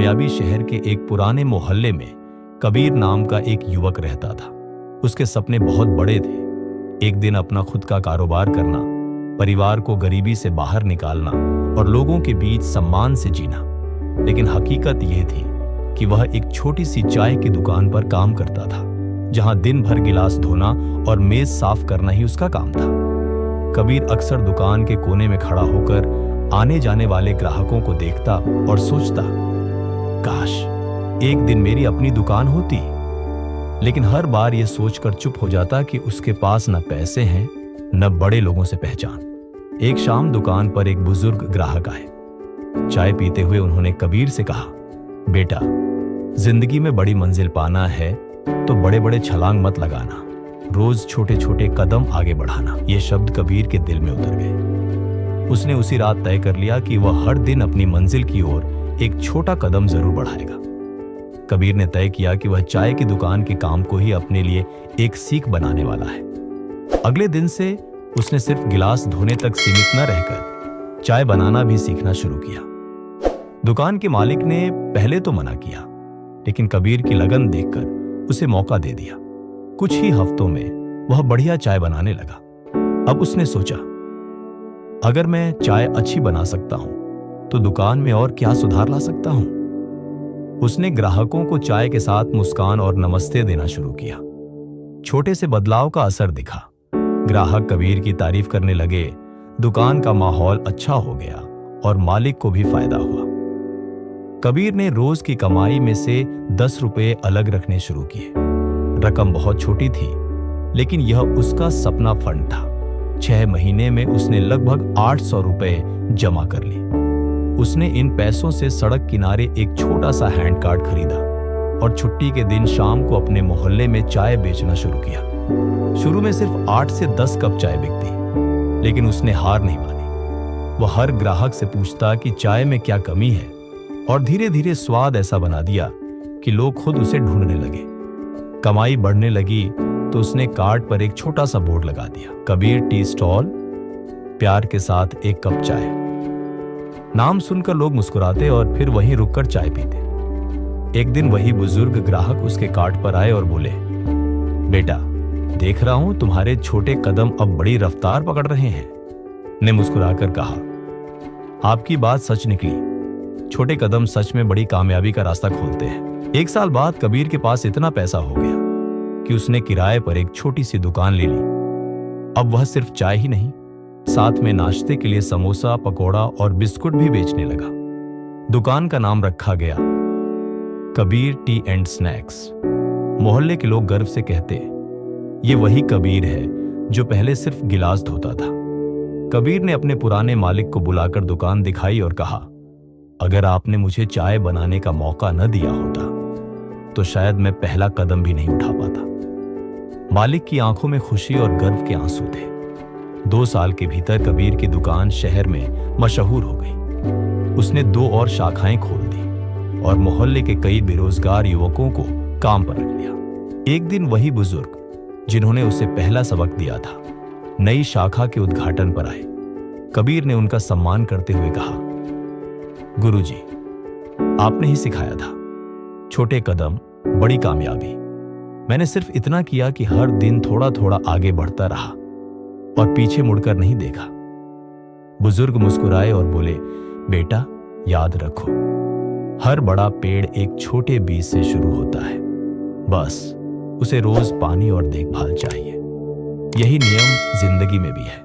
कामयाबी शहर के एक पुराने मोहल्ले में कबीर नाम का एक युवक रहता था। उसके सपने बहुत बड़े थे। एक दिन अपना खुद का कारोबार करना, परिवार को गरीबी से बाहर निकालना और लोगों के बीच सम्मान से जीना। लेकिन हकीकत यह थी कि वह एक छोटी सी चाय की दुकान पर काम करता था, जहां दिन भर गिलास धोना और मेज साफ करना ही उसका काम था। कबीर अक्सर दुकान के कोने में खड़ा होकर आने जाने वाले ग्राहकों को देखता और सोचता, काश एक दिन मेरी अपनी दुकान होती। लेकिन हर बार यह सोचकर चुप हो जाता कि उसके पास न पैसे हैं न बड़े लोगों से पहचान। एक शाम दुकान पर एक बुजुर्ग ग्राहक आए। चाय पीते हुए उन्होंने कबीर से कहा, बेटा, जिंदगी में बड़ी मंजिल पाना है तो बड़े बड़े छलांग मत लगाना, रोज छोटे छोटे कदम आगे बढ़ाना। ये शब्द कबीर के दिल में उतर गए। उसने उसी रात तय कर लिया कि वह हर दिन अपनी मंजिल की ओर एक छोटा कदम जरूर बढ़ाएगा। कबीर ने तय किया कि वह चाय की दुकान के काम को ही अपने लिए एक सीख बनाने वाला है। अगले दिन से उसने सिर्फ गिलास धोने तक सीमित न रहकर चाय बनाना भी सीखना शुरू किया। दुकान के मालिक ने पहले तो मना किया, लेकिन कबीर की लगन देखकर उसे मौका दे दिया। कुछ ही हफ्तों में वह बढ़िया चाय बनाने लगा। अब उसने सोचा, अगर मैं चाय अच्छी बना सकता हूं तो दुकान में और क्या सुधार ला सकता हूं। उसने ग्राहकों को चाय के साथ मुस्कान और नमस्ते देना शुरू किया। छोटे से बदलाव का असर दिखा। ग्राहक कबीर की तारीफ करने लगे, दुकान का माहौल अच्छा हो गया और मालिक को भी फायदा हुआ। कबीर ने रोज की कमाई में से 10 रुपए अलग रखने शुरू किए। रकम बहुत छोटी थी, लेकिन यह उसका सपना फंड था। 6 महीने में उसने लगभग 800 रुपए जमा कर लिए। उसने इन पैसों से सड़क किनारे एक छोटा सा हैंड कार्ट खरीदा और छुट्टी के दिन शाम को अपने मोहल्ले में चाय बेचना शुरू किया। शुरू में सिर्फ 8 से 10 कप चाय बिकती, लेकिन उसने हार नहीं मानी। वह हर ग्राहक से पूछता कि चाय में क्या कमी है, और धीरे धीरे स्वाद ऐसा बना दिया कि लोग खुद उसे ढूंढने लगे। कमाई बढ़ने लगी तो उसने कार्ड पर एक छोटा सा बोर्ड लगा दिया, कबीर टी स्टॉल, प्यार के साथ एक कप चाय। नाम सुनकर लोग मुस्कुराते और फिर वहीं रुककर चाय पीते। एक दिन वही बुजुर्ग ग्राहक उसके कार्ड पर आए और बोले, बेटा, देख रहा हूं तुम्हारे छोटे कदम अब बड़ी रफ्तार पकड़ रहे हैं। ने मुस्कुराकर कहा, आपकी बात सच निकली। छोटे कदम सच में बड़ी कामयाबी का रास्ता खोलते हैं। 1 साल बाद कबीर के पास इतना पैसा हो गया कि उसने किराए पर एक छोटी सी दुकान ले ली। अब वह सिर्फ चाय ही नहीं, साथ में नाश्ते के लिए समोसा, पकौड़ा और बिस्कुट भी बेचने लगा। दुकान का नाम रखा गया कबीर टी एंड स्नैक्स। मोहल्ले के लोग गर्व से कहते, ये वही कबीर है जो पहले सिर्फ गिलास धोता था। कबीर ने अपने पुराने मालिक को बुलाकर दुकान दिखाई और कहा, अगर आपने मुझे चाय बनाने का मौका न दिया होता तो शायद मैं पहला कदम भी नहीं उठा पाता। मालिक की आंखों में खुशी और गर्व के आंसू थे। 2 साल के भीतर कबीर की दुकान शहर में मशहूर हो गई। उसने 2 और शाखाएं खोल दी और मोहल्ले के कई बेरोजगार युवकों को काम पर रख लिया। एक दिन वही बुजुर्ग जिन्होंने उसे पहला सबक दिया था, नई शाखा के उद्घाटन पर आए। कबीर ने उनका सम्मान करते हुए कहा, गुरुजी, आपने ही सिखाया था, छोटे कदम बड़ी कामयाबी। मैंने सिर्फ इतना किया कि हर दिन थोड़ा थोड़ा आगे बढ़ता रहा और पीछे मुड़कर नहीं देखा। बुजुर्ग मुस्कुराए और बोले, बेटा, याद रखो, हर बड़ा पेड़ एक छोटे बीज से शुरू होता है। बस उसे रोज पानी और देखभाल चाहिए। यही नियम जिंदगी में भी है।